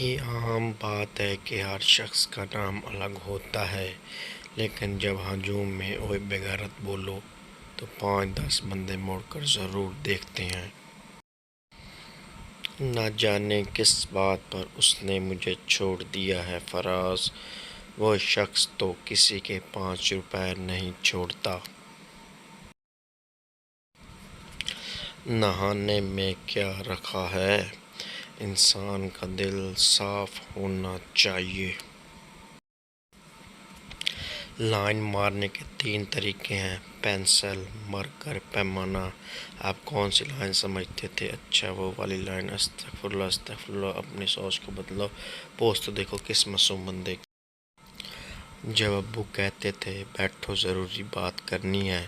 یہ عام بات ہے کہ ہر شخص کا نام الگ ہوتا ہے، لیکن جب ہجوم میں اوے بغیرت بولو تو 5-10 بندے مڑ کر ضرور دیکھتے ہیں۔ نہ جانے کس بات پر اس نے مجھے چھوڑ دیا ہے فراز، وہ شخص تو کسی کے 5 روپے نہیں چھوڑتا۔ نہانے میں کیا رکھا ہے؟ انسان کا دل صاف ہونا چاہیے۔ لائن مارنے کے 3 طریقے ہیں: پنسل، مارکر، پیمانہ۔ آپ کون سی لائن سمجھتے تھے؟ اچھا، وہ والی لائن۔ استغفراللہ استغفراللہ، اپنی سوچ کو بدلو۔ پوسٹ دیکھو کس معصوم بندے کی۔ جب ابو کہتے تھے بیٹھو ضروری بات کرنی ہے،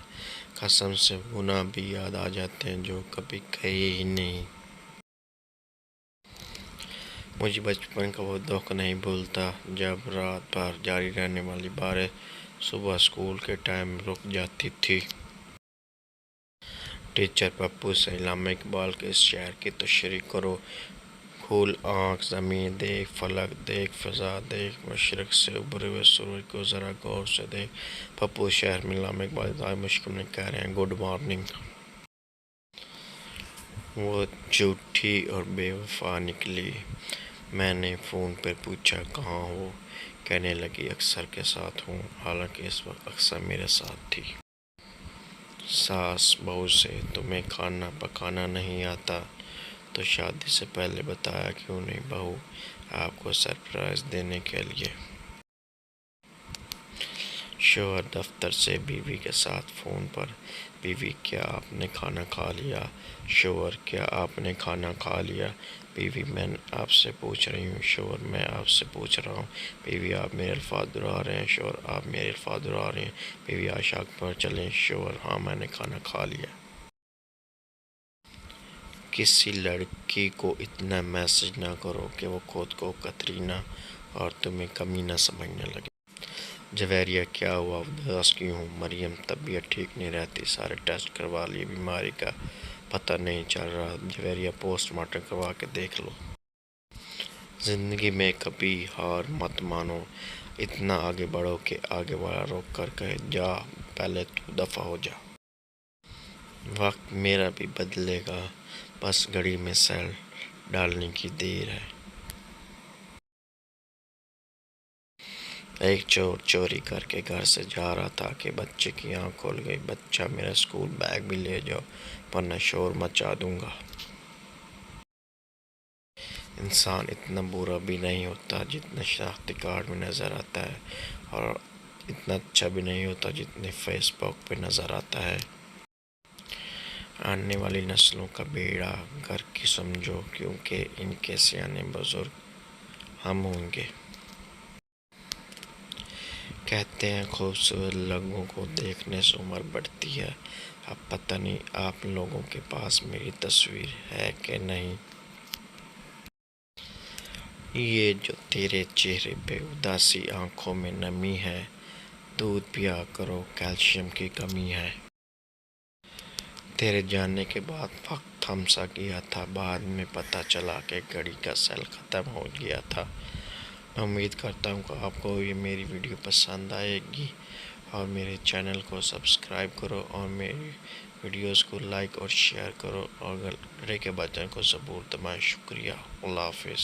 قسم سے گناہ بھی یاد آ جاتے ہیں جو کبھی کہے ہی نہیں۔ مجھے بچپن کا وہ دکھ نہیں بھولتا جب رات بھر جاری رہنے والی بارش صبح اسکول کے ٹائم رک جاتی تھی۔ ٹیچر پپو سے علامہ اقبال کے اس شعر کی تشریح کرو: کھول آنکھ زمیں دیکھ، فلک دیکھ، فضا دیکھ، مشرق سے ابھرے ہوئے سورج کو ذرا غور سے دیکھ۔ پپو شہر میں علامہ اقبال انتہائی مشکل میں کہہ رہے ہیں گڈ مارننگ۔ وہ جھوٹی اور بے وفا نکلی۔ میں نے فون پر پوچھا کہاں ہو؟ کہنے لگی اکثر کے ساتھ ہوں، حالانکہ اس وقت اکثر میرے ساتھ تھی۔ ساس بہو سے تمہیں کھانا پکانا نہیں آتا تو شادی سے پہلے بتایا کیوں نہیں؟ بہو: آپ کو سرپرائز دینے کے لیے۔ شوہر دفتر سے بیوی کے ساتھ فون پر: بیوی کیا آپ نے کھانا کھا لیا؟ شوہر: کیا آپ نے کھانا کھا لیا؟ بیوی: میں آپ سے پوچھ رہی ہوں۔ شوہر: میں آپ سے پوچھ رہا ہوں۔ بیوی: آپ میرے الفاظ دہرا رہے ہیں۔ شوہر: آپ میرے الفاظ دہرا رہی ہیں۔ بیوی: عائشہ پر چلیں۔ شوہر: ہاں میں نے کھانا کھا لیا۔ کسی لڑکی کو اتنا میسج نہ کرو کہ وہ خود کو کترینہ اور تمہیں کمینہ سمجھنے لگے۔ جویریہ: کیا ہوا؟ اداس کیوں ہو؟ مریم: طبیعت ٹھیک نہیں رہتی، سارے ٹیسٹ کروا لیے، بیماری کا پتہ نہیں چل رہا۔ جویریہ: پوسٹ مارٹم کروا کے دیکھ لو۔ زندگی میں کبھی ہار مت مانو، اتنا آگے بڑھو کہ آگے والا روک کر کہے جا پہلے تو دفع ہو جا۔ وقت میرا بھی بدلے گا، بس گھڑی میں سیل ڈالنے کی دیر ہے۔ ایک چور چوری کر کے گھر سے جا رہا تھا کہ بچے کی آنکھ کھل گئی۔ بچہ: میرا اسکول بیگ بھی لے جاؤ ورنہ شور مچا دوں گا۔ انسان اتنا برا بھی نہیں ہوتا جتنا شناختی کارڈ میں نظر آتا ہے، اور اتنا اچھا بھی نہیں ہوتا جتنے فیس بک پہ نظر آتا ہے۔ آنے والی نسلوں کا بیڑا غرق سمجھو، کیونکہ ان کے سیانے بزرگ ہم ہوں گے۔ کہتے ہیں خوبصورت لوگوں کو دیکھنے سے عمر بڑھتی ہے، اب پتہ نہیں آپ لوگوں کے پاس میری تصویر ہے کہ نہیں۔ یہ جو تیرے چہرے پہ اداسی، آنکھوں میں نمی ہے، دودھ پیا کرو، کیلشیم کی کمی ہے۔ تیرے جانے کے بعد وقت تھم سا گیا تھا، بعد میں پتہ چلا کہ گھڑی کا سیل ختم ہو گیا تھا۔ میں امید کرتا ہوں کہ آپ کو یہ میری ویڈیو پسند آئے گی، اور میرے چینل کو سبسکرائب کرو اور میری ویڈیوز کو لائک اور شیئر کرو، اور گھنٹے کے بٹن کو ضرور دبائیں۔ شکریہ، اللہ حافظ۔